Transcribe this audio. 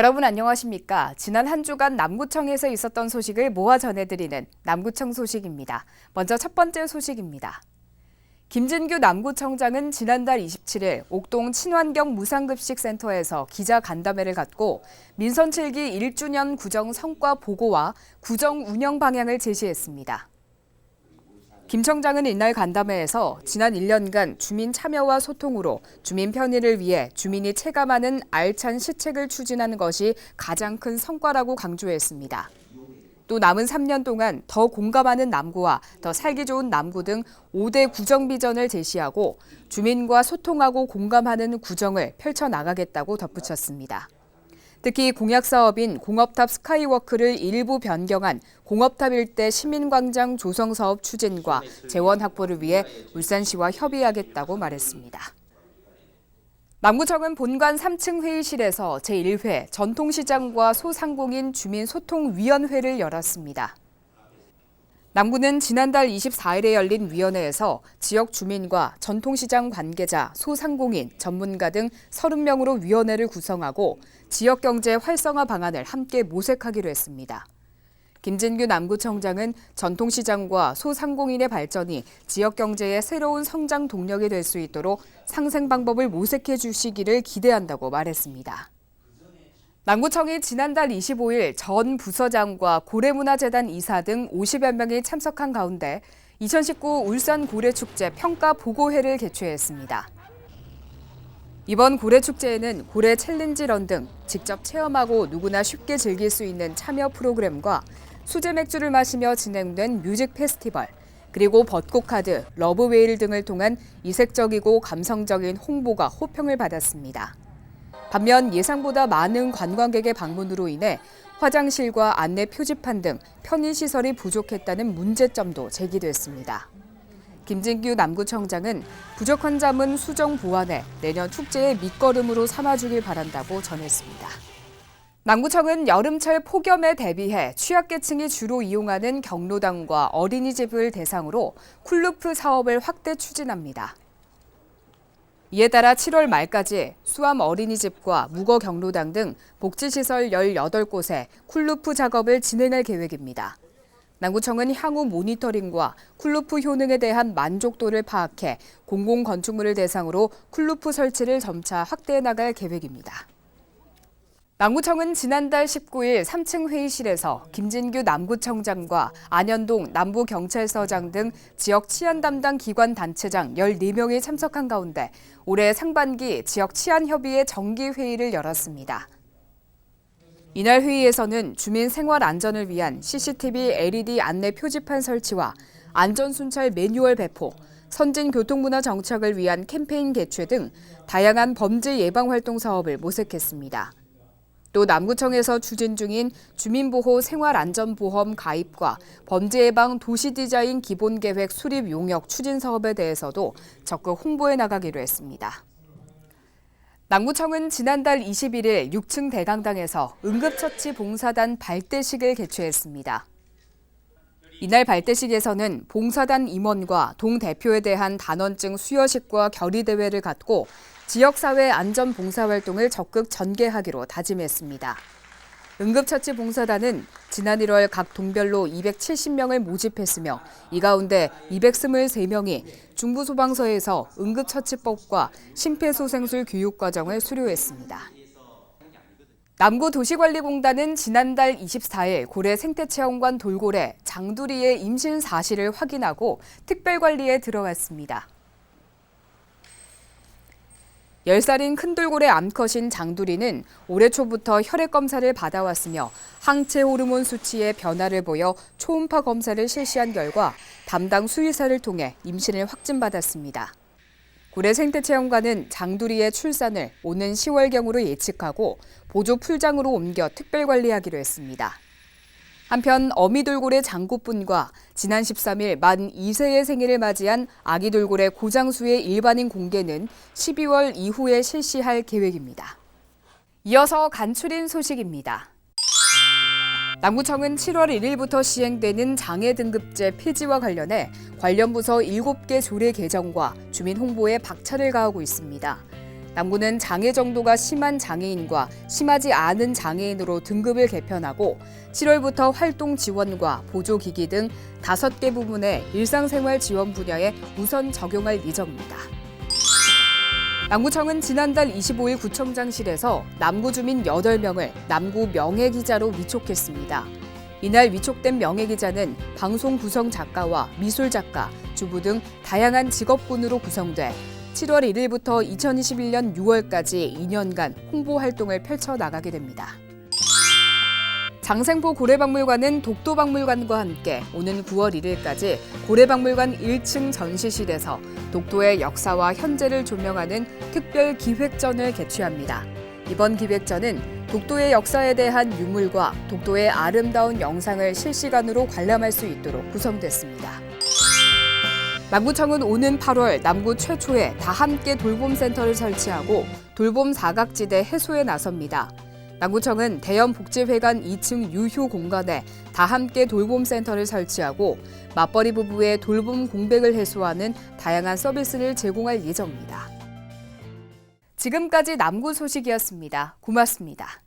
여러분 안녕하십니까? 지난 한 주간 남구청에서 있었던 소식을 모아 전해드리는 남구청 소식입니다. 먼저 첫 번째 소식입니다. 김진규 남구청장은 지난달 27일 옥동 친환경 무상급식센터에서 기자간담회를 갖고 민선 7기 1주년 구정 성과 보고와 구정 운영 방향을 제시했습니다. 김 청장은 이날 간담회에서 지난 1년간 주민 참여와 소통으로 주민 편의를 위해 주민이 체감하는 알찬 시책을 추진하는 것이 가장 큰 성과라고 강조했습니다. 또 남은 3년 동안 더 공감하는 남구와 더 살기 좋은 남구 등 5대 구정 비전을 제시하고 주민과 소통하고 공감하는 구정을 펼쳐나가겠다고 덧붙였습니다. 특히 공약 사업인 공업탑 스카이워크를 일부 변경한 공업탑 일대 시민광장 조성 사업 추진과 재원 확보를 위해 울산시와 협의하겠다고 말했습니다. 남구청은 본관 3층 회의실에서 제1회 전통시장과 소상공인 주민소통위원회를 열었습니다. 남구는 지난달 24일에 열린 위원회에서 지역 주민과 전통시장 관계자, 소상공인, 전문가 등 30명으로 위원회를 구성하고 지역경제 활성화 방안을 함께 모색하기로 했습니다. 김진규 남구청장은 전통시장과 소상공인의 발전이 지역경제의 새로운 성장 동력이 될 수 있도록 상생 방법을 모색해 주시기를 기대한다고 말했습니다. 남구청이 지난달 25일 전 부서장과 고래문화재단 이사 등 50여 명이 참석한 가운데 2019 울산 고래축제 평가 보고회를 개최했습니다. 이번 고래축제에는 고래 챌린지런 등 직접 체험하고 누구나 쉽게 즐길 수 있는 참여 프로그램과 수제 맥주를 마시며 진행된 뮤직 페스티벌, 그리고 벚꽃카드, 러브웨일 등을 통한 이색적이고 감성적인 홍보가 호평을 받았습니다. 반면 예상보다 많은 관광객의 방문으로 인해 화장실과 안내 표지판 등 편의시설이 부족했다는 문제점도 제기됐습니다. 김진규 남구청장은 부족한 점은 수정 보완해 내년 축제의 밑거름으로 삼아주길 바란다고 전했습니다. 남구청은 여름철 폭염에 대비해 취약계층이 주로 이용하는 경로당과 어린이집을 대상으로 쿨루프 사업을 확대 추진합니다. 이에 따라 7월 말까지 수암 어린이집과 묵어 경로당 등 복지시설 18곳에 쿨루프 작업을 진행할 계획입니다. 남구청은 향후 모니터링과 쿨루프 효능에 대한 만족도를 파악해 공공건축물을 대상으로 쿨루프 설치를 점차 확대해 나갈 계획입니다. 남구청은 지난달 19일 3층 회의실에서 김진규 남구청장과 안현동 남부경찰서장 등 지역 치안 담당 기관 단체장 14명이 참석한 가운데 올해 상반기 지역 치안협의회 정기회의를 열었습니다. 이날 회의에서는 주민 생활 안전을 위한 CCTV LED 안내 표지판 설치와 안전순찰 매뉴얼 배포, 선진 교통문화 정착을 위한 캠페인 개최 등 다양한 범죄 예방 활동 사업을 모색했습니다. 또 남구청에서 추진 중인 주민보호 생활안전보험 가입과 범죄예방 도시디자인 기본계획 수립 용역 추진 사업에 대해서도 적극 홍보해 나가기로 했습니다. 남구청은 지난달 21일 6층 대강당에서 응급처치 봉사단 발대식을 개최했습니다. 이날 발대식에서는 봉사단 임원과 동대표에 대한 단원증 수여식과 결의대회를 갖고 지역사회 안전봉사활동을 적극 전개하기로 다짐했습니다. 응급처치 봉사단은 지난 1월 각 동별로 270명을 모집했으며 이 가운데 223명이 중부소방서에서 응급처치법과 심폐소생술 교육과정을 수료했습니다. 남구도시관리공단은 지난달 24일 고래 생태체험관 돌고래 장두리의 임신 사실을 확인하고 특별관리에 들어갔습니다. 10살인 큰 돌고래 암컷인 장두리는 올해 초부터 혈액 검사를 받아왔으며 항체 호르몬 수치의 변화를 보여 초음파 검사를 실시한 결과 담당 수의사를 통해 임신을 확진받았습니다. 고래 생태체험관은 장두리의 출산을 오는 10월경으로 예측하고 보조 풀장으로 옮겨 특별관리하기로 했습니다. 한편 어미돌고래 장구뿐과 지난 13일 만 2세의 생일을 맞이한 아기돌고래 고장수의 일반인 공개는 12월 이후에 실시할 계획입니다. 이어서 간추린 소식입니다. 남구청은 7월 1일부터 시행되는 장애등급제 폐지와 관련해 관련 부서 7개 조례 개정과 주민 홍보에 박차를 가하고 있습니다. 남구는 장애 정도가 심한 장애인과 심하지 않은 장애인으로 등급을 개편하고 7월부터 활동 지원과 보조기기 등 5개 부문의 일상생활 지원 분야에 우선 적용할 예정입니다. 남구청은 지난달 25일 구청장실에서 남구 주민 8명을 남구 명예기자로 위촉했습니다. 이날 위촉된 명예기자는 방송 구성 작가와 미술 작가, 주부 등 다양한 직업군으로 구성돼 7월 1일부터 2021년 6월까지 2년간 홍보 활동을 펼쳐나가게 됩니다. 장생포 고래박물관은 독도박물관과 함께 오는 9월 1일까지 고래박물관 1층 전시실에서 독도의 역사와 현재를 조명하는 특별 기획전을 개최합니다. 이번 기획전은 독도의 역사에 대한 유물과 독도의 아름다운 영상을 실시간으로 관람할 수 있도록 구성됐습니다. 남구청은 오는 8월 남구 최초의 다함께 돌봄센터를 설치하고 돌봄 사각지대 해소에 나섭니다. 남구청은 대연 복지회관 2층 유휴 공간에 다함께 돌봄센터를 설치하고 맞벌이 부부의 돌봄 공백을 해소하는 다양한 서비스를 제공할 예정입니다. 지금까지 남구 소식이었습니다. 고맙습니다.